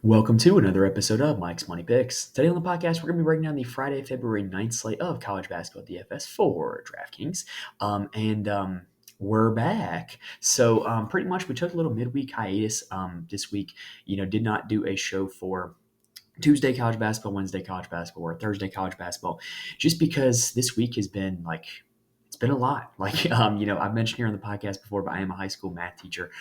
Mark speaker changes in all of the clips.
Speaker 1: Welcome to another episode of Mike's Money Picks. Today on the podcast, we're going to be breaking down the Friday, February 9th slate of college basketball DFS for DraftKings. We're back. So pretty much we took a little midweek hiatus this week. Did not do a show for Tuesday college basketball, Wednesday college basketball, or Thursday college basketball, just because this week has been it's been a lot. I've mentioned here on the podcast before, but I am a high school math teacher.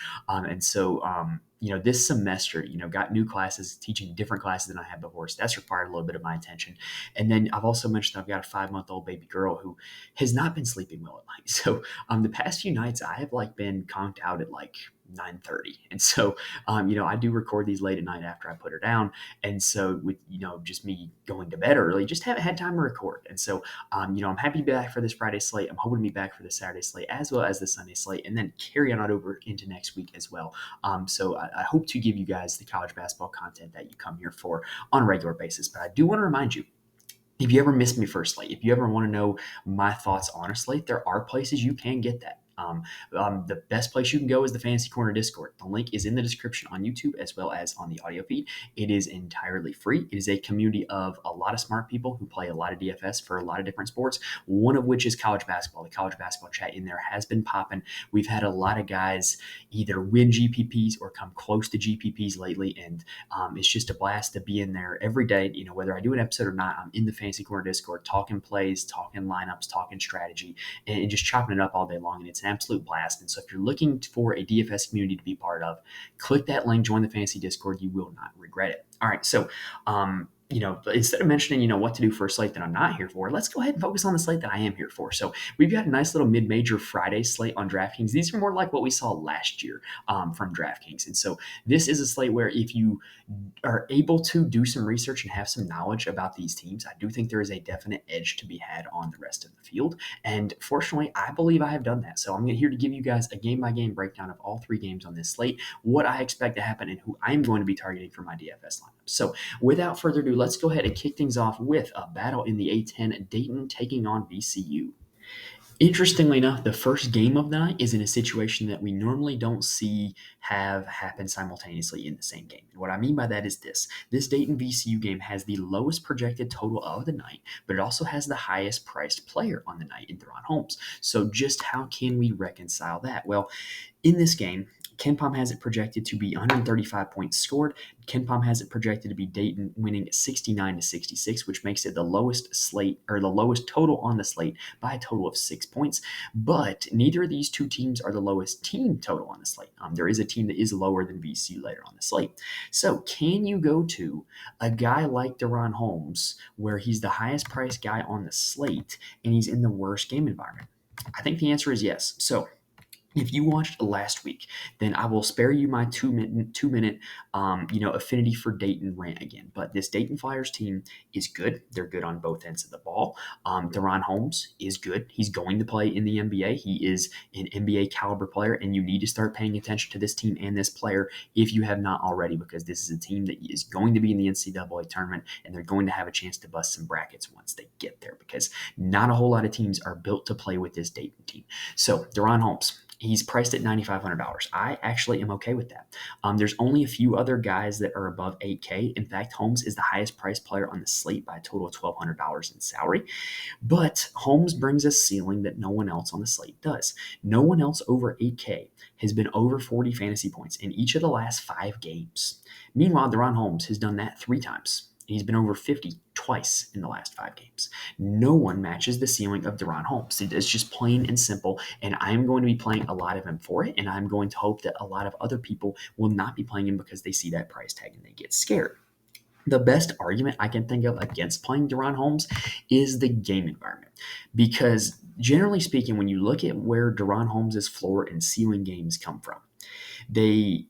Speaker 1: This semester, got new classes, teaching different classes than I had before. So that's required a little bit of my attention. And then I've also mentioned I've got a 5-month-old baby girl who has not been sleeping well at night. So the past few nights I have been conked out at 9:30. And so, I do record these late at night after I put her down. And so with, just me going to bed early, just haven't had time to record. And so, I'm happy to be back for this Friday slate. I'm hoping to be back for the Saturday slate as well as the Sunday slate, and then carry on over into next week as well. So I hope to give you guys the college basketball content that you come here for on a regular basis. But I do want to remind you, if you ever missed me for a slate, if you ever want to know my thoughts on a slate, there are places you can get that. The best place you can go is the Fantasy Corner Discord. The link is in the description on YouTube as well as on the audio feed. It is entirely free. It is a community of a lot of smart people who play a lot of DFS for a lot of different sports, one of which is college basketball. The college basketball chat in there has been popping. We've had a lot of guys either win GPPs or come close to GPPs lately, and it's just a blast to be in there every day. Whether I do an episode or not, I'm in the Fantasy Corner Discord talking plays, talking lineups, talking strategy, and just chopping it up all day long, and it's an absolute blast. And so if you're looking for a DFS community to be part of, click that link, join the Fantasy Discord. You will not regret it. All right, so instead of mentioning, what to do for a slate that I'm not here for, let's go ahead and focus on the slate that I am here for. So we've got a nice little mid-major Friday slate on DraftKings. These are more like what we saw last year from DraftKings. And so this is a slate where if you are able to do some research and have some knowledge about these teams, I do think there is a definite edge to be had on the rest of the field. And fortunately, I believe I have done that. So I'm here to give you guys a game-by-game breakdown of all three games on this slate, what I expect to happen, and who I'm going to be targeting for my DFS lineup. So without further ado, let's go ahead and kick things off with a battle in the A10, Dayton taking on VCU. Interestingly enough, the first game of the night is in a situation that we normally don't see have happen simultaneously in the same game. And what I mean by that is this. This Dayton VCU game has the lowest projected total of the night, but it also has the highest priced player on the night in Deron Holmes. So just how can we reconcile that? Well, in this game, KenPom has it projected to be 135 points scored. KenPom has it projected to be Dayton winning 69-66, which makes it the lowest slate, or the lowest total on the slate, by a total of 6 points. But neither of these two teams are the lowest team total on the slate. There is a team that is lower than VCU later on the slate. So can you go to a guy like Deron Holmes, where he's the highest priced guy on the slate and he's in the worst game environment? I think the answer is yes. So if you watched last week, then I will spare you my two-minute affinity for Dayton rant again. But this Dayton Flyers team is good. They're good on both ends of the ball. Deron Holmes is good. He's going to play in the NBA. He is an NBA caliber player, and you need to start paying attention to this team and this player if you have not already, because this is a team that is going to be in the NCAA tournament, and they're going to have a chance to bust some brackets once they get there, because not a whole lot of teams are built to play with this Dayton team. So Deron Holmes, he's priced at $9,500. I actually am okay with that. There's only a few other guys that are above $8K. In fact, Holmes is the highest priced player on the slate by a total of $1,200 in salary. But Holmes brings a ceiling that no one else on the slate does. No one else over $8K has been over 40 fantasy points in each of the last 5 games. Meanwhile, Deron Holmes has done that 3 times. He's been over 50 twice in the last 5 games. No one matches the ceiling of Deron Holmes. It's just plain and simple, and I'm going to be playing a lot of him for it, and I'm going to hope that a lot of other people will not be playing him because they see that price tag and they get scared. The best argument I can think of against playing Deron Holmes is the game environment, because generally speaking, when you look at where Deron Holmes' floor and ceiling games come from, the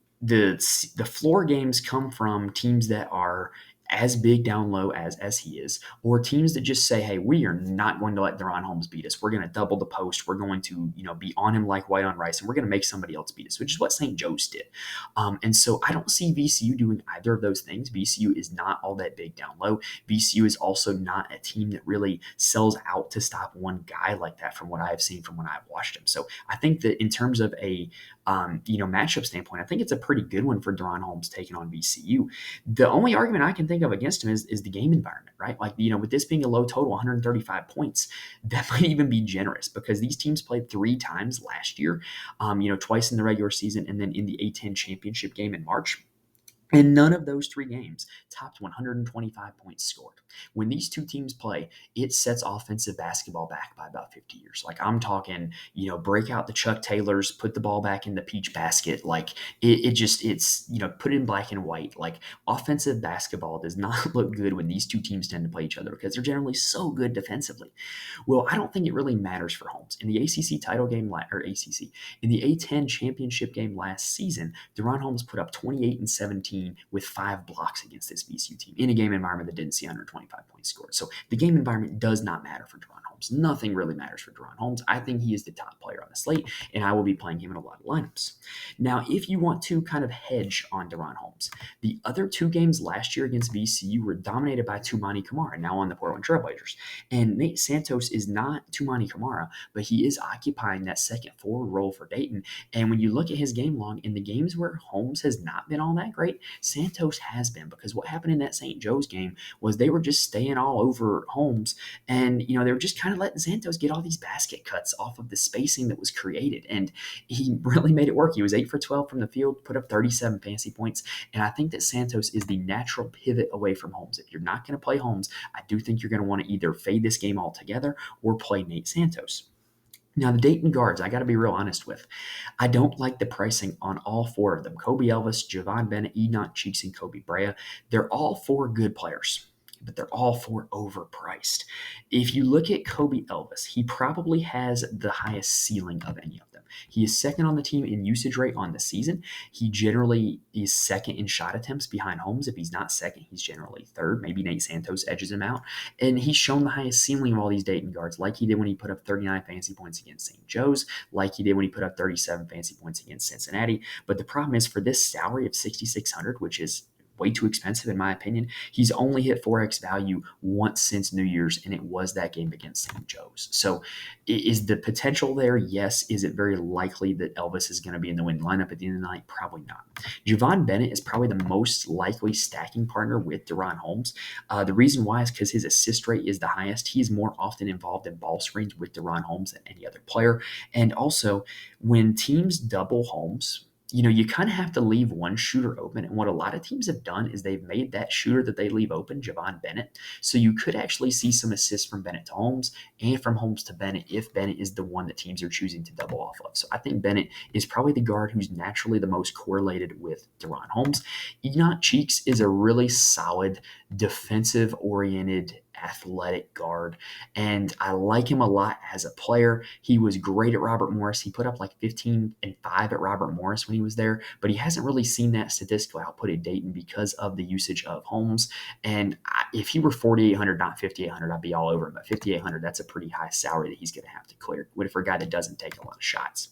Speaker 1: floor games come from teams that are as big down low as he is, or teams that just say, hey, we are not going to let Deron Holmes beat us. We're going to double the post. We're going to, be on him like white on rice, and we're going to make somebody else beat us, which is what St. Joe's did. And so I don't see VCU doing either of those things. VCU is not all that big down low. VCU is also not a team that really sells out to stop one guy like that, from what I've seen, from when I've watched him. So I think that in terms of a matchup standpoint, I think it's a pretty good one for Deron Holmes taking on VCU. The only argument I can think of against him is the game environment, right? Like, with this being a low total, 135 points, that might even be generous because these teams played 3 times last year, twice in the regular season and then in the A10 championship game in March. And none of those 3 games topped 125 points scored. When these two teams play, it sets offensive basketball back by about 50 years. Like, I'm talking, break out the Chuck Taylors, put the ball back in the peach basket. Like, it's, put it in black and white. Like, offensive basketball does not look good when these two teams tend to play each other because they're generally so good defensively. Well, I don't think it really matters for Holmes. In the ACC title game, or ACC, in the A10 championship game last season, Deron Holmes put up 28 and 17 with 5 blocks against this VCU team in a game environment that didn't see 125 points scored. So the game environment does not matter for Deron Holmes. Nothing really matters for Deron Holmes. I think he is the top player on the slate, and I will be playing him in a lot of lineups. Now, if you want to kind of hedge on Deron Holmes, the other 2 games last year against VCU were dominated by Toumani Camara, now on the Portland Trailblazers. And Nate Santos is not Toumani Camara, but he is occupying that second forward role for Dayton. And when you look at his game log, in the games where Holmes has not been all that great, Santos has been, because what happened in that St. Joe's game was they were just staying all over Holmes, and they were just kind of letting Santos get all these basket cuts off of the spacing that was created, and he really made it work. He was 8 for 12 from the field, put up 37 fantasy points, and I think that Santos is the natural pivot away from Holmes. If you're not going to play Holmes, I do think you're going to want to either fade this game altogether or play Nate Santos. Now, the Dayton guards, I got to be real honest with. I don't like the pricing on all 4 of them. Kobe Elvis, Javon Bennett, Enoch Cheeks, and Kobe Brea. They're all 4 good players, but they're all 4 overpriced. If you look at Kobe Elvis, he probably has the highest ceiling of any of them. He is second on the team in usage rate on the season. He generally is second in shot attempts behind Holmes. If he's not second, he's generally third. Maybe Nate Santos edges him out. And he's shown the highest ceiling of all these Dayton guards, like he did when he put up 39 fantasy points against St. Joe's, like he did when he put up 37 fantasy points against Cincinnati. But the problem is, for this salary of $6,600, which is way too expensive in my opinion, he's only hit 4x value once since New Year's, and it was that game against St. Joe's. So is the potential there? Yes. Is it very likely that Elvis is going to be in the winning lineup at the end of the night? Probably not. Javon Bennett is probably the most likely stacking partner with Deron Holmes. The reason why is because his assist rate is the highest. He is more often involved in ball screens with Deron Holmes than any other player. And also, when teams double Holmes, you kind of have to leave one shooter open. And what a lot of teams have done is they've made that shooter that they leave open Javon Bennett. So you could actually see some assists from Bennett to Holmes and from Holmes to Bennett if Bennett is the one that teams are choosing to double off of. So I think Bennett is probably the guard who's naturally the most correlated with Deron Holmes. Enoch Cheeks is a really solid defensive-oriented athletic guard, and I like him a lot as a player. He was great at Robert Morris. He put up like 15 and 5 at Robert Morris when he was there, but he hasn't really seen that statistical output at Dayton because of the usage of Holmes. And if he were 4,800, not 5,800, I'd be all over him. But 5,800, that's a pretty high salary that he's going to have to clear for a guy that doesn't take a lot of shots.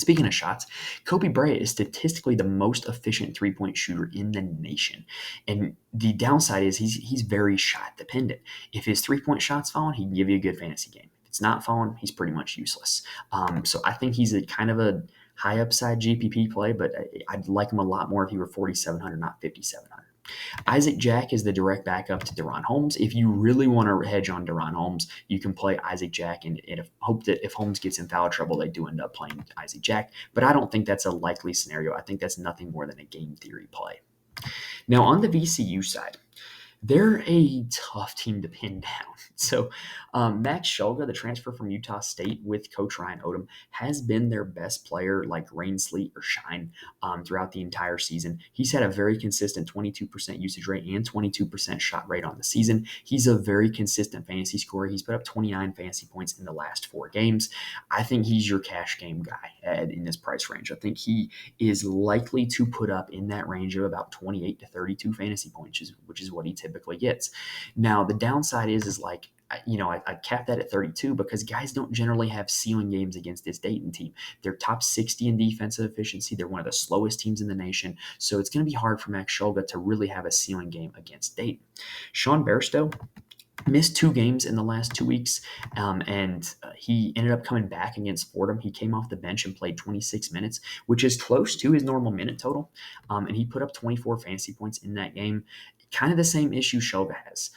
Speaker 1: Speaking of shots, Kobe Brea is statistically the most efficient three-point shooter in the nation. And the downside is he's very shot dependent. If his three-point shot's falling, he can give you a good fantasy game. If it's not falling, he's pretty much useless. So I think he's a kind of a high upside GPP play, but I'd like him a lot more if he were 4,700, not 5,700. Isaac Jack is the direct backup to Deron Holmes. If you really want to hedge on Deron Holmes, you can play Isaac Jack and hope that if Holmes gets in foul trouble, they do end up playing Isaac Jack. But I don't think that's a likely scenario. I think that's nothing more than a game theory play. Now, on the VCU side, they're a tough team to pin down. So Max Shulga, the transfer from Utah State with Coach Ryan Odom, has been their best player like rain, sleet, or shine throughout the entire season. He's had a very consistent 22% usage rate and 22% shot rate on the season. He's a very consistent fantasy scorer. He's put up 29 fantasy points in the last 4 games. I think he's your cash game guy in this price range. I think he is likely to put up in that range of about 28 to 32 fantasy points, which is what he typically gets. Now, the downside is like, I capped that at 32 because guys don't generally have ceiling games against this Dayton team. They're top 60 in defensive efficiency. They're one of the slowest teams in the nation. So it's going to be hard for Max Shulga to really have a ceiling game against Dayton. Sean Bairstow, missed 2 games in the last 2 weeks, and he ended up coming back against Fordham. He came off the bench and played 26 minutes, which is close to his normal minute total, and he put up 24 fantasy points in that game. Kind of the same issue Shoga has.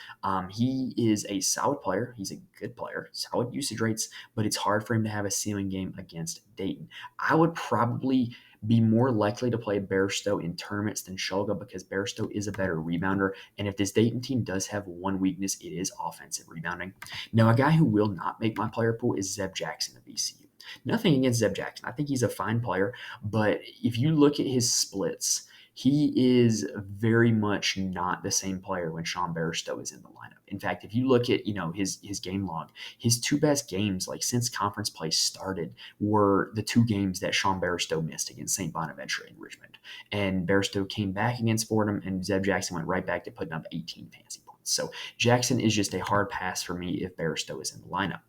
Speaker 1: He is a solid player. He's a good player, solid usage rates, but it's hard for him to have a ceiling game against Dayton. I would probably be more likely to play Bairstow in tournaments than Shoga because Bairstow is a better rebounder. And if this Dayton team does have one weakness, it is offensive rebounding. Now, a guy who will not make my player pool is Zeb Jackson of VCU. Nothing against Zeb Jackson. I think he's a fine player, but if you look at his splits, he is very much not the same player when Sean Bairstow is in the lineup. In fact, if you look at his game log, his two best games like since conference play started were the 2 games that Sean Bairstow missed against St. Bonaventure and Richmond. And Bairstow came back against Fordham, and Zeb Jackson went right back to putting up 18 fantasy points. So Jackson is just a hard pass for me if Bairstow is in the lineup.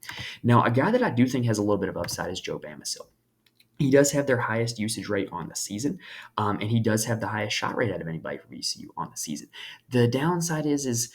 Speaker 1: Now, a guy that I do think has a little bit of upside is Joe Bamisil. He does have their highest usage rate on the season, and he does have the highest shot rate out of anybody for VCU on the season. The downside is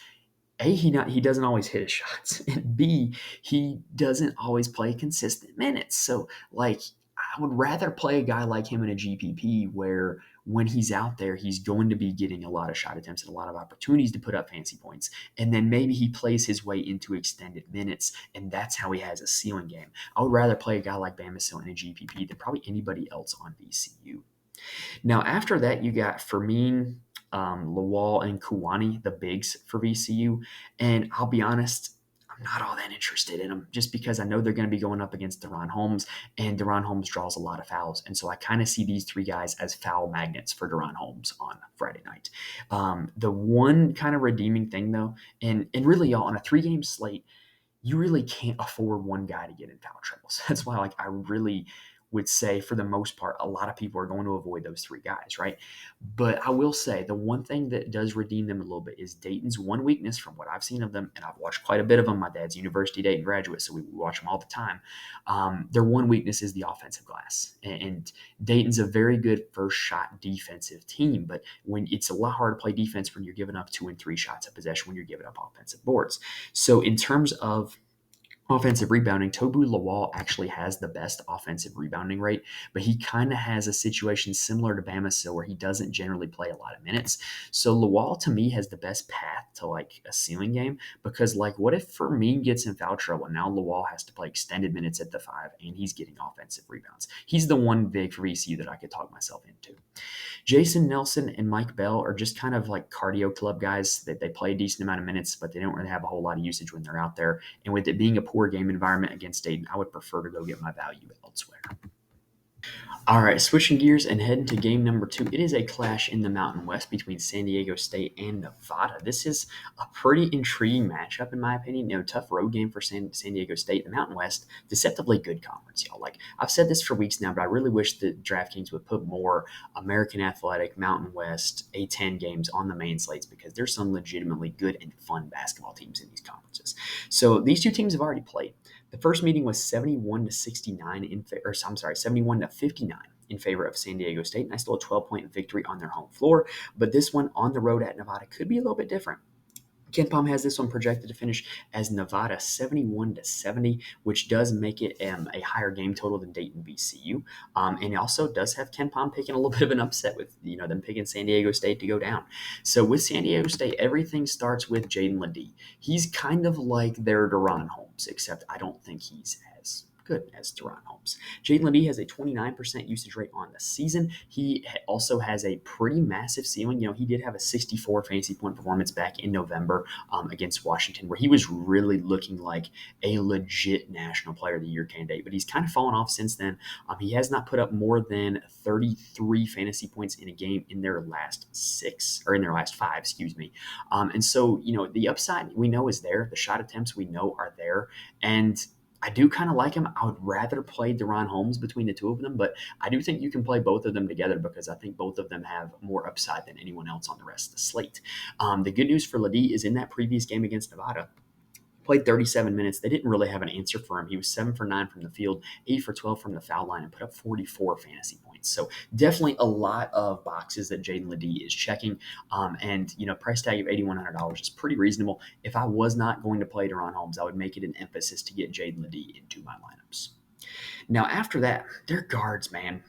Speaker 1: A, he doesn't always hit his shots, and B, he doesn't always play consistent minutes. So, like, I would rather play a guy like him in a GPP where when he's out there, he's going to be getting a lot of shot attempts and a lot of opportunities to put up fancy points. And then maybe he plays his way into extended minutes, and that's how he has a ceiling game. I would rather play a guy like Bamisil in a GPP than probably anybody else on VCU. Now, after that, you got Fermin, Lawal, and Kuwani, the bigs for VCU. And I'll be honest, I'm not all that interested in them just because I know they're going to be going up against Deron Holmes, and Deron Holmes draws a lot of fouls. And so I kind of see these 3 guys as foul magnets for Deron Holmes on Friday night. The one kind of redeeming thing, though, and really, y'all, on a 3-game slate, you really can't afford one guy to get in foul trouble. So that's why, like, I really would say for the most part, a lot of people are going to avoid those 3 guys, right? But I will say the one thing that does redeem them a little bit is Dayton's one weakness from what I've seen of them, and I've watched quite a bit of them. My dad's University Dayton graduate, so we watch them all the time. Their one weakness is the offensive glass. And Dayton's a very good first shot defensive team, but when it's a lot harder to play defense when you're giving up 2 and 3 shots of possession when you're giving up offensive boards. So in terms of offensive rebounding, Tobu Lawal actually has the best offensive rebounding rate, but he kind of has a situation similar to Bamisil where he doesn't generally play a lot of minutes. So Lawal to me has the best path to like a ceiling game because like what if Fermin gets in foul trouble and now Lawal has to play extended minutes at the 5 and he's getting offensive rebounds? He's the one big for VCU that I could talk myself into. Jason Nelson and Mike Bell are just kind of like cardio club guys that they play a decent amount of minutes, but they don't really have a whole lot of usage when they're out there. And with it being a poor game environment against Dayton, I would prefer to go get my value elsewhere. All right, switching gears and heading to game number 2. It is a clash in the Mountain West between San Diego State and Nevada. This is a pretty intriguing matchup, in my opinion. Tough road game for San Diego State. The Mountain West, deceptively good conference, y'all. Like, I've said this for weeks now, but I really wish that DraftKings would put more American Athletic, Mountain West, A10 games on the main slates because there's some legitimately good and fun basketball teams in these conferences. So these 2 teams have already played. The first meeting was 71-69 71-59 in favor of San Diego State. Nice little 12-point victory on their home floor. But this one on the road at Nevada could be a little bit different. KenPom has this one projected to finish as Nevada 71-70, which does make it a higher game total than Dayton VCU. And it also does have KenPom picking a little bit of an upset with them picking San Diego State to go down. So with San Diego State, everything starts with Jaden Ledee. He's kind of like their Deron Holmes, except I don't think he's as good as Deron Holmes. Jaden Ledee has a 29% usage rate on the season. He also has a pretty massive ceiling. He did have a 64 fantasy point performance back in November against Washington, where he was really looking like a legit National Player of the Year candidate, but he's kind of fallen off since then. He has not put up more than 33 fantasy points in a game in their last 5, and so, the upside we know is there. The shot attempts we know are there. And I do kind of like him. I would rather play Deron Holmes between the 2 of them, but I do think you can play both of them together because I think both of them have more upside than anyone else on the rest of the slate. The good news for Ledee is in that previous game against Nevada, Played 37 minutes. They didn't really have an answer for him. He was 7 for 9 from the field, 8 for 12 from the foul line, and put up 44 fantasy points. So definitely a lot of boxes that Jaden Ledee is checking. And, price tag of $8,100 is pretty reasonable. If I was not going to play Deron Holmes, I would make it an emphasis to get Jaden Ledee into my lineups. Now, after that, they're guards, man.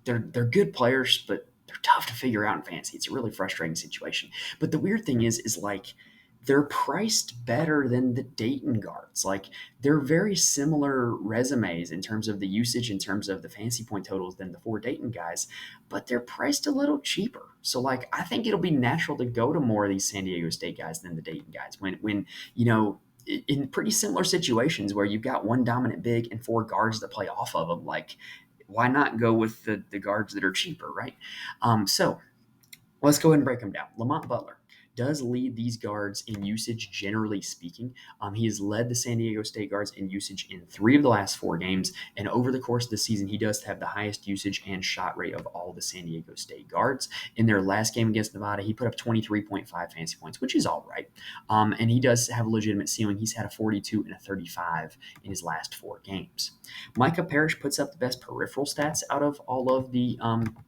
Speaker 1: They're good players, but they're tough to figure out in fantasy. It's a really frustrating situation. But the weird thing is like they're priced better than the Dayton guards. Like they're very similar resumes in terms of the usage, in terms of the fantasy point totals than the 4 Dayton guys, but they're priced a little cheaper. So like I think it'll be natural to go to more of these San Diego State guys than the Dayton guys when in pretty similar situations where you've got one dominant big and 4 guards that play off of them, like why not go with the guards that are cheaper, right? So let's go ahead and break them down. Lamont Butler does lead these guards in usage, generally speaking. He has led the San Diego State guards in usage in 3 of the last 4 games. And over the course of the season, he does have the highest usage and shot rate of all the San Diego State guards. In their last game against Nevada, he put up 23.5 fantasy points, which is all right. And he does have a legitimate ceiling. He's had a 42 and a 35 in his last 4 games. Micah Parrish puts up the best peripheral stats out of all of the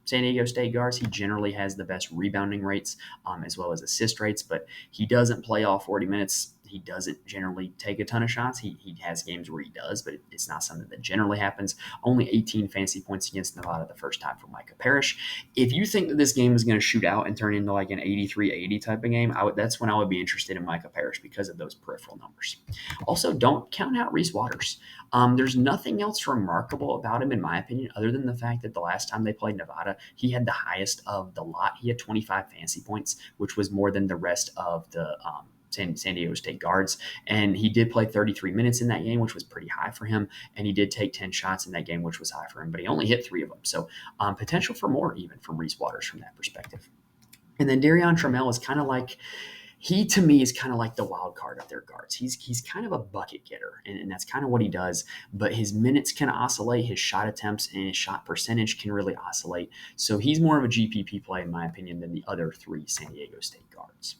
Speaker 1: San Diego State guards. He generally has the best rebounding rates as well as assist rates, but he doesn't play all 40 minutes. He doesn't generally take a ton of shots. He has games where he does, but it's not something that generally happens. Only 18 fantasy points against Nevada the first time for Micah Parrish. If you think that this game is going to shoot out and turn into like an 83-80 type of game, that's when I would be interested in Micah Parrish because of those peripheral numbers. Also, don't count out Reese Waters. There's nothing else remarkable about him, in my opinion, other than the fact that the last time they played Nevada, he had the highest of the lot. He had 25 fantasy points, which was more than the rest of the San Diego State guards. And he did play 33 minutes in that game, which was pretty high for him. And he did take 10 shots in that game, which was high for him, but he only hit 3 of them. So potential for more even from Reese Waters from that perspective. And then Darion Trammell is kind of like, he to me is kind of like the wild card of their guards. He's kind of a bucket getter, and that's kind of what he does. But his minutes can oscillate, his shot attempts and his shot percentage can really oscillate. So he's more of a GPP play, in my opinion, than the other 3 San Diego State guards.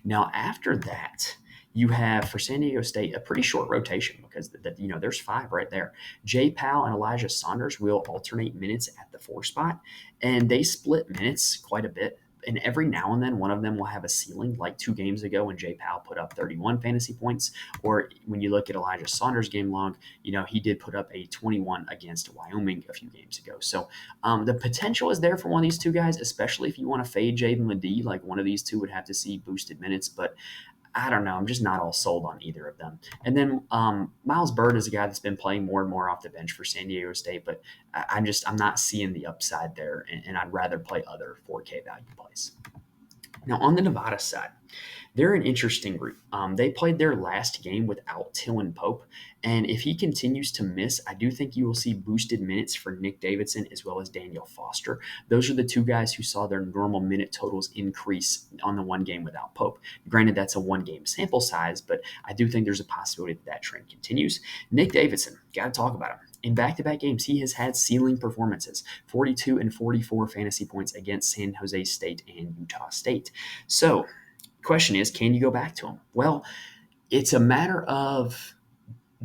Speaker 1: Now, after that, you have for San Diego State a pretty short rotation because there's 5 right there. Jay Powell and Elijah Saunders will alternate minutes at the 4 spot, and they split minutes quite a bit. And every now and then, one of them will have a ceiling, like 2 games ago when Jay Powell put up 31 fantasy points. Or when you look at Elijah Saunders' game log, he did put up a 21 against Wyoming a few games ago. So the potential is there for one of these 2 guys, especially if you want to fade Jaden Ledee. Like one of these 2 would have to see boosted minutes, but I don't know. I'm just not all sold on either of them. And then Miles Byrd is a guy that's been playing more and more off the bench for San Diego State, but I'm not seeing the upside there, and I'd rather play other 4K value plays. Now, on the Nevada side, they're an interesting group. They played their last game without Tillin Pope, and if he continues to miss, I do think you will see boosted minutes for Nick Davidson as well as Daniel Foster. Those are the 2 guys who saw their normal minute totals increase on the 1 game without Pope. Granted, that's a 1-game sample size, but I do think there's a possibility that trend continues. Nick Davidson, got to talk about him. In back-to-back games, he has had ceiling performances, 42 and 44 fantasy points against San Jose State and Utah State. So, question is, can you go back to him? Well, it's a matter of,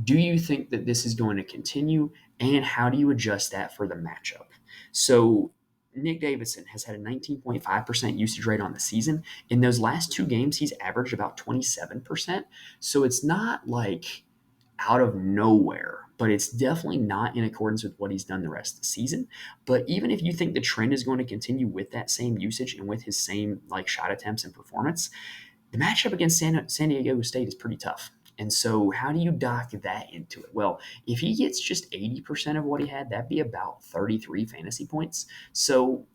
Speaker 1: do you think that this is going to continue, and how do you adjust that for the matchup? So Nick Davidson has had a 19.5% usage rate on the season. In those last 2 games, he's averaged about 27%. So it's not like out of nowhere, but it's definitely not in accordance with what he's done the rest of the season. But even if you think the trend is going to continue with that same usage and with his same shot attempts and performance, the matchup against San Diego State is pretty tough. And so how do you dock that into it? Well, if he gets just 80% of what he had, that'd be about 33 fantasy points. So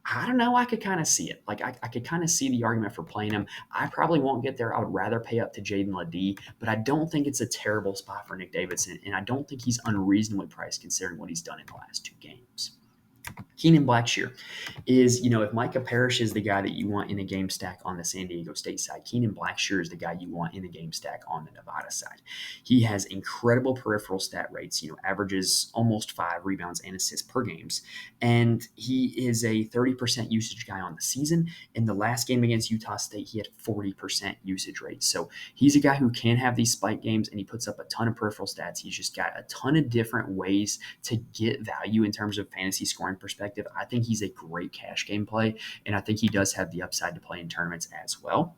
Speaker 1: I don't know. I could kind of see it. I could kind of see the argument for playing him. I probably won't get there. I would rather pay up to Jaden Ledee, but I don't think it's a terrible spot for Nick Davidson, and I don't think he's unreasonably priced considering what he's done in the last 2 games. Keenan Blackshear is, if Micah Parrish is the guy that you want in a game stack on the San Diego State side, Keenan Blackshear is the guy you want in the game stack on the Nevada side. He has incredible peripheral stat rates, averages almost 5 rebounds and assists per games. And he is a 30% usage guy on the season. In the last game against Utah State, he had 40% usage rate. So he's a guy who can have these spike games, and he puts up a ton of peripheral stats. He's just got a ton of different ways to get value in terms of fantasy scoring perspective. I think he's a great cash game play, and I think he does have the upside to play in tournaments as well.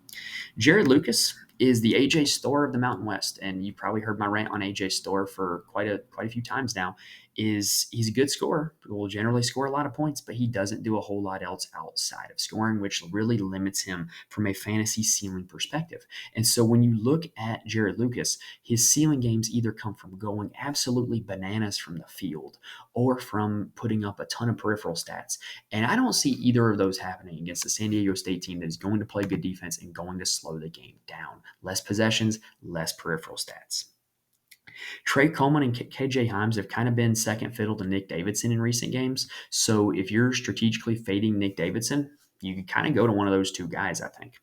Speaker 1: Jared Lucas is the AJ Storr of the Mountain West, and you've probably heard my rant on AJ Storr for quite a few times now. He's a good scorer, will generally score a lot of points, but he doesn't do a whole lot else outside of scoring, which really limits him from a fantasy ceiling perspective. And so when you look at Jared Lucas, his ceiling games either come from going absolutely bananas from the field or from putting up a ton of peripheral stats. And I don't see either of those happening against the San Diego State team that is going to play good defense and going to slow the game down. Less possessions, less peripheral stats. Trey Coleman and KJ Himes have kind of been second fiddle to Nick Davidson in recent games. So if you're strategically fading Nick Davidson, you can kind of go to one of those two guys, I think.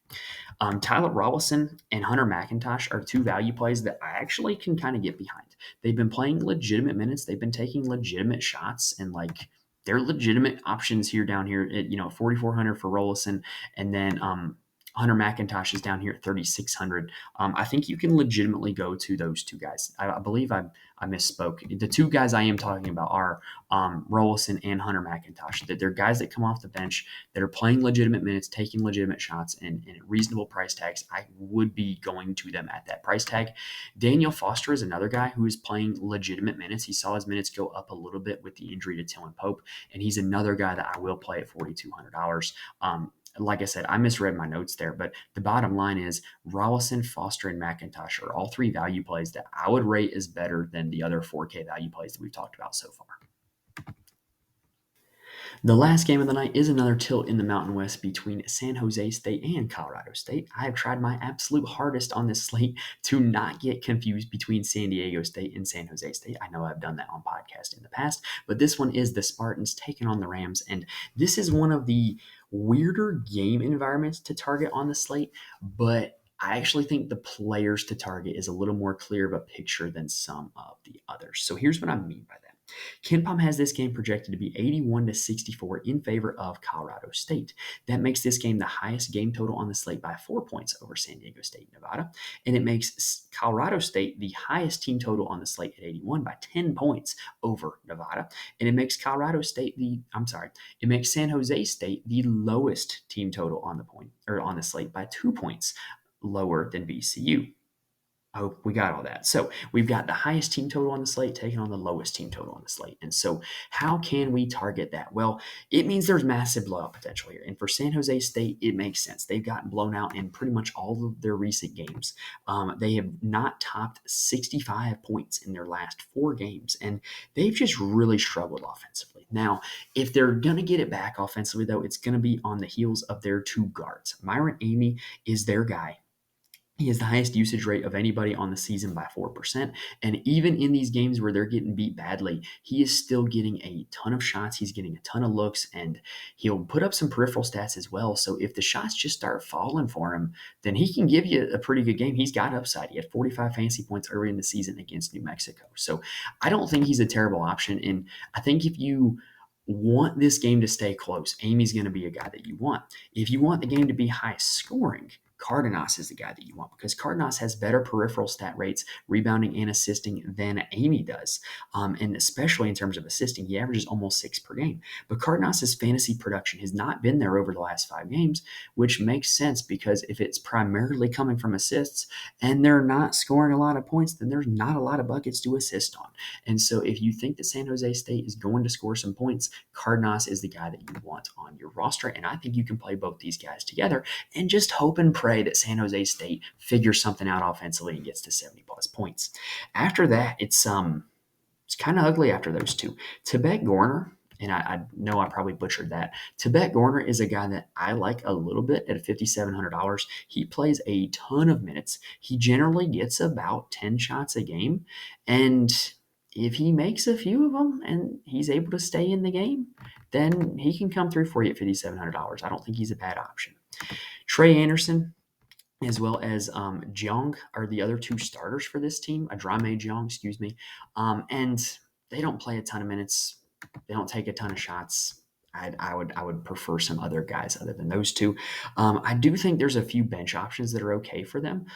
Speaker 1: Tyler Rollison and Hunter McIntosh are two value plays that I actually can kind of get behind. They've been playing legitimate minutes. They've been taking legitimate shots, and they're legitimate options here down here at 4,400 for Rollison, and then Hunter McIntosh is down here at 3,600. I think you can legitimately go to those two guys. I believe I misspoke. The two guys I am talking about are Rollison and Hunter McIntosh. That they're guys that come off the bench that are playing legitimate minutes, taking legitimate shots, and at reasonable price tags. I would be going to them at that price tag. Daniel Foster is another guy who is playing legitimate minutes. He saw his minutes go up a little bit with the injury to Tillman Pope, and he's another guy that I will play at $4,200. Like I said, I misread my notes there, but the bottom line is Rollison, Foster, and McIntosh are all three value plays that I would rate as better than the other 4K value plays that we've talked about so far. The last game of the night is another tilt in the Mountain West between San Jose State and Colorado State. I have tried my absolute hardest on this slate to not get confused between San Diego State and San Jose State. I know I've done that on podcast in the past, but this one is the Spartans taking on the Rams, and this is one of the weirder game environments to target on the slate, but I actually think the players to target is a little more clear of a picture than some of the others. So here's what I mean by that. KenPom has this game projected to be 81-64 in favor of Colorado State. That makes this game the highest game total on the slate by 4 points over San Diego State and Nevada. And it makes Colorado State the highest team total on the slate at 81 by 10 points over Nevada. And it makes it makes San Jose State the lowest team total on the slate by 2 points lower than VCU. Oh, we got all that. So we've got the highest team total on the slate taking on the lowest team total on the slate. And so how can we target that? Well, it means there's massive blowout potential here. And for San Jose State, it makes sense. They've gotten blown out in pretty much all of their recent games. They have not topped 65 points in their last 4 games. And they've just really struggled offensively. Now, if they're going to get it back offensively, though, it's going to be on the heels of their 2 guards. Myron Amy is their guy. He has the highest usage rate of anybody on the season by 4%. And even in these games where they're getting beat badly, he is still getting a ton of shots. He's getting a ton of looks, and he'll put up some peripheral stats as well. So if the shots just start falling for him, then he can give you a pretty good game. He's got upside. He had 45 fantasy points early in the season against New Mexico. So I don't think he's a terrible option. And I think if you want this game to stay close, Amy's going to be a guy that you want. If you want the game to be high scoring, Cardenas is the guy that you want because Cardenas has better peripheral stat rates, rebounding and assisting than Amy does. And especially in terms of assisting, he averages almost 6 per game. But Cardenas's fantasy production has not been there over the last 5 games, which makes sense because if it's primarily coming from assists and they're not scoring a lot of points, then there's not a lot of buckets to assist on. And so if you think that San Jose State is going to score some points, Cardenas is the guy that you want on your roster. And I think you can play both these guys together and just hope and pray that San Jose State figures something out offensively and gets to 70 plus points. After that, it's kind of ugly after those two. Tibet Gorner, and I know I probably butchered that. Tibet Gorner is a guy that I like a little bit at $5,700. He plays a ton of minutes. He generally gets about 10 shots a game, and if he makes a few of them and he's able to stay in the game, then he can come through for you at $5,700. I don't think he's a bad option. Trey Anderson, as well as Jeong are the other two starters for this team. Adrame Jeong, excuse me. And they don't play a ton of minutes. They don't take a ton of shots. I would prefer some other guys other than those two. I do think there's a few bench options that are okay for them.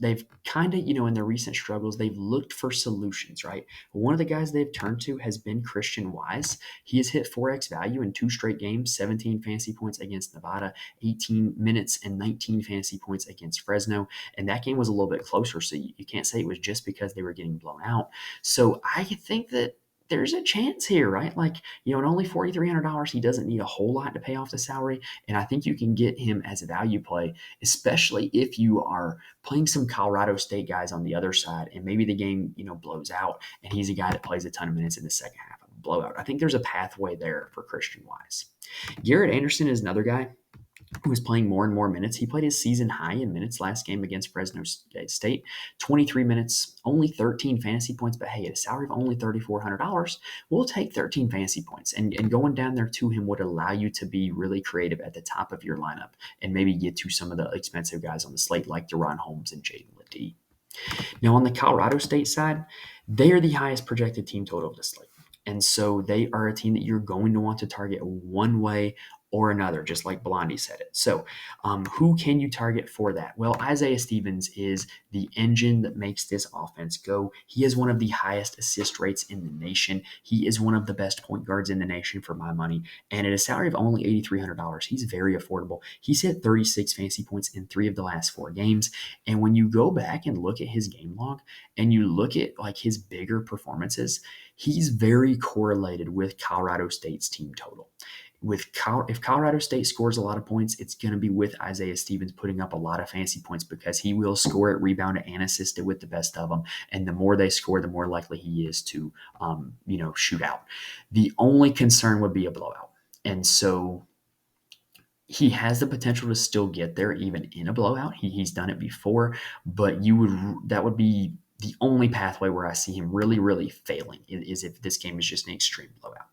Speaker 1: They've kind of, in their recent struggles, they've looked for solutions, right? One of the guys they've turned to has been Christian Wise. He has hit 4x value in 2 straight games, 17 fantasy points against Nevada, 18 minutes and 19 fantasy points against Fresno. And that game was a little bit closer. So you can't say it was just because they were getting blown out. So I think that there's a chance here, right? Like, at only $4,300, he doesn't need a whole lot to pay off the salary. And I think you can get him as a value play, especially if you are playing some Colorado State guys on the other side and maybe the game, blows out and he's a guy that plays a ton of minutes in the second half of a blowout. I think there's a pathway there for Christian Wise. Garrett Anderson is another guy who was playing more and more minutes. He played his season high in minutes last game against Fresno State, 23 minutes, only 13 fantasy points. But hey, at a salary of only $3,400, we'll take 13 fantasy points. And going down there to him would allow you to be really creative at the top of your lineup and maybe get to some of the expensive guys on the slate like Deron Holmes and Jaden Ledee. Now, on the Colorado State side, they are the highest projected team total of the slate. And so they are a team that you're going to want to target one way or another, just like Blondie said it. So who can you target for that? Well, Isaiah Stevens is the engine that makes this offense go. He has one of the highest assist rates in the nation. He is one of the best point guards in the nation for my money. And at a salary of only $8,300, he's very affordable. He's hit 36 fantasy points in 3 of the last 4 games. And when you go back and look at his game log and you look at like his bigger performances, he's very correlated with Colorado State's team total. If Colorado State scores a lot of points, it's going to be with Isaiah Stevens putting up a lot of fantasy points because he will score it, rebound it, and assist it with the best of them. And the more they score, the more likely he is to, shoot out. The only concern would be a blowout. And so he has the potential to still get there even in a blowout. He's done it before, but that would be the only pathway where I see him really, really failing is if this game is just an extreme blowout.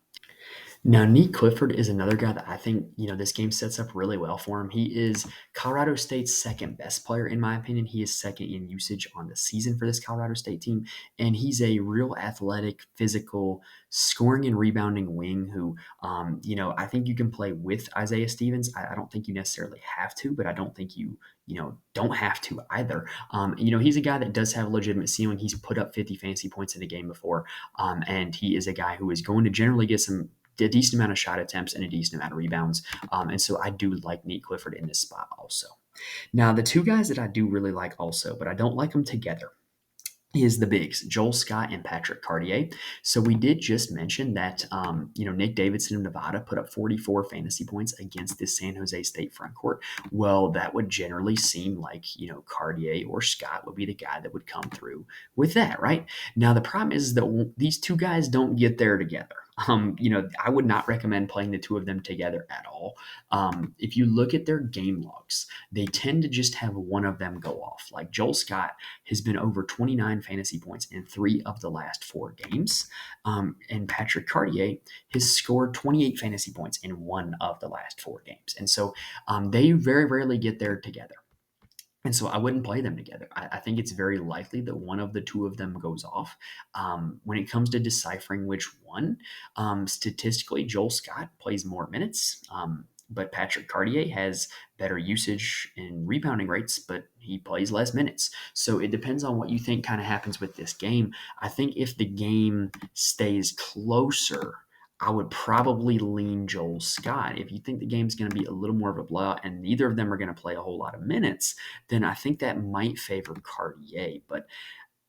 Speaker 1: Now, Nick Clifford is another guy that I think, this game sets up really well for him. He is Colorado State's second best player, in my opinion. He is second in usage on the season for this Colorado State team. And he's a real athletic, physical, scoring and rebounding wing who, I think you can play with Isaiah Stevens. I don't think you necessarily have to, but I don't think you don't have to either. He's a guy that does have a legitimate ceiling. He's put up 50 fantasy points in a game before. And he is a guy who is going to generally get a decent amount of shot attempts and a decent amount of rebounds. And so I do like Nate Clifford in this spot also. Now, the two guys that I do really like also, but I don't like them together, is the bigs, Joel Scott and Patrick Cartier. So we did just mention that, Nick Davidson of Nevada put up 44 fantasy points against this San Jose State front court. Well, that would generally seem like, Cartier or Scott would be the guy that would come through with that, right? Now, the problem is that these two guys don't get there together. I would not recommend playing the two of them together at all. If you look at their game logs, they tend to just have one of them go off. Like Joel Scott has been over 29 fantasy points in 3 of the last 4 games. And Patrick Cartier has scored 28 fantasy points in 1 of the last 4 games. And so they very rarely get there together. And so I wouldn't play them together. I think it's very likely that one of the two of them goes off. When it comes to deciphering which one, statistically, Joel Scott plays more minutes, but Patrick Cartier has better usage and rebounding rates, but he plays less minutes. So it depends on what you think kind of happens with this game. I think if the game stays closer, I would probably lean Joel Scott. If you think the game's going to be a little more of a blowout and neither of them are going to play a whole lot of minutes, then I think that might favor Cartier. But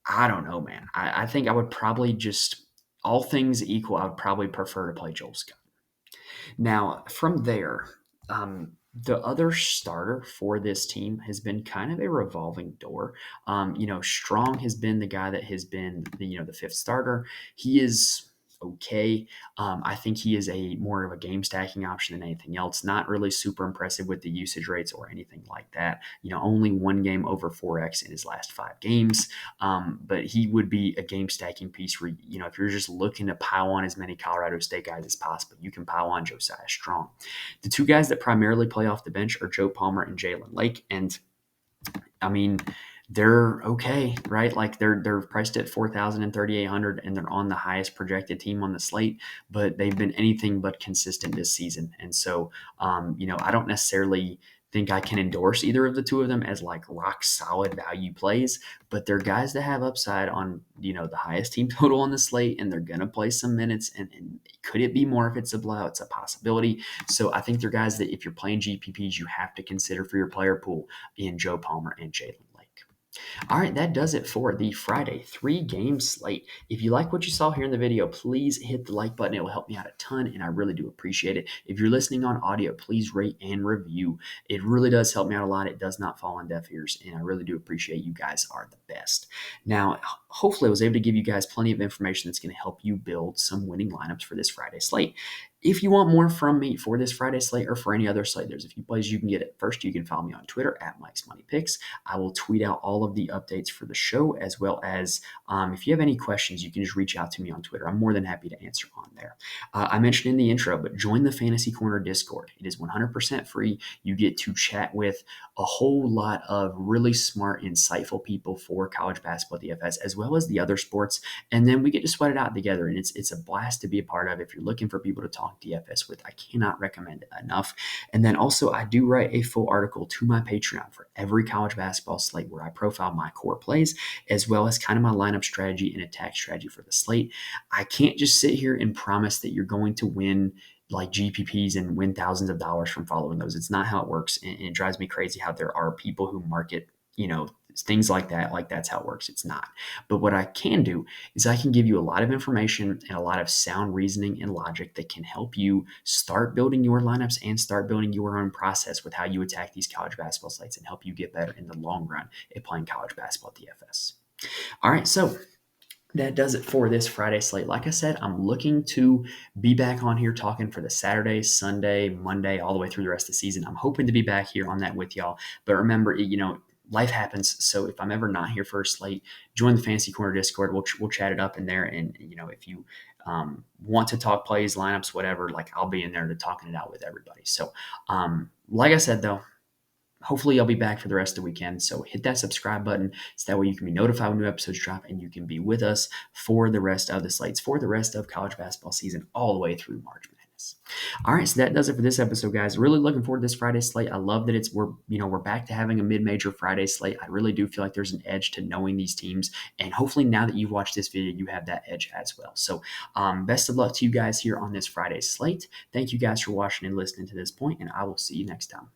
Speaker 1: I don't know, man. I think I would probably just, all things equal, I would probably prefer to play Joel Scott. Now, from there, the other starter for this team has been kind of a revolving door. Strong has been the guy that has been the 5th starter. He is okay. I think he is a more of a game stacking option than anything else. Not really super impressive with the usage rates or anything like that. Only one game over 4x in his last 5 games. But he would be a game stacking piece where, if you're just looking to pile on as many Colorado State guys as possible, you can pile on Josiah Strong. The two guys that primarily play off the bench are Joe Palmer and Jalen Lake. And I mean, they're okay, right? Like they're priced at 4,000 and 3,800, and they're on the highest projected team on the slate, but they've been anything but consistent this season. And so, I don't necessarily think I can endorse either of the two of them as like rock solid value plays, but they're guys that have upside on, the highest team total on the slate, and they're going to play some minutes. And could it be more if it's a blowout? It's a possibility. So I think they're guys that if you're playing GPPs, you have to consider for your player pool in Joe Palmer and Jalen Lake. All right, that does it for the Friday 3-game slate. If you like what you saw here in the video, please hit the like button. It will help me out a ton, and I really do appreciate it. If you're listening on audio, please rate and review. It really does help me out a lot. It does not fall on deaf ears, and I really do appreciate you guys are the best. Now, hopefully I was able to give you guys plenty of information that's going to help you build some winning lineups for this Friday slate. If you want more from me for this Friday slate or for any other slate, there's a few places you can get it. First, you can follow me on Twitter at Mike's Money Picks. I will tweet out all of the updates for the show, as well as if you have any questions, you can just reach out to me on Twitter. I'm more than happy to answer on there. I mentioned in the intro, but join the Fantasy Corner Discord. It is 100% free. You get to chat with a whole lot of really smart, insightful people for college basketball DFS, as well as the other sports. And then we get to sweat it out together, and it's a blast to be a part of. If you're looking for people to talk DFS with, I cannot recommend it enough. And then also, I do write a full article to my Patreon for every college basketball slate where I profile my core plays, as well as kind of my lineup strategy and attack strategy for the slate. I can't just sit here and promise that you're going to win like GPPs and win thousands of dollars from following those. It's not how it works. And it drives me crazy how there are people who market, things like that, like that's how it works. It's not. But what I can do is I can give you a lot of information and a lot of sound reasoning and logic that can help you start building your lineups and start building your own process with how you attack these college basketball slates and help you get better in the long run at playing college basketball DFS. All right, so that does it for this Friday slate. Like I said, I'm looking to be back on here talking for the Saturday, Sunday, Monday, all the way through the rest of the season. I'm hoping to be back here on that with y'all. But remember, life happens. So if I'm ever not here for a slate, join the Fantasy Corner Discord. We'll chat it up in there. And, if you want to talk plays, lineups, whatever, like I'll be in there to talking it out with everybody. So like I said, though, hopefully I'll be back for the rest of the weekend. So hit that subscribe button so that way you can be notified when new episodes drop and you can be with us for the rest of the slates, for the rest of college basketball season, all the way through March Madness. All right, so that does it for this episode, guys. Really looking forward to this Friday slate. I love that we're back to having a mid-major Friday slate. I really do feel like there's an edge to knowing these teams, and hopefully now that you've watched this video, you have that edge as well. So best of luck to you guys here on this Friday slate. Thank you guys for watching and listening to this point, and I will see you next time.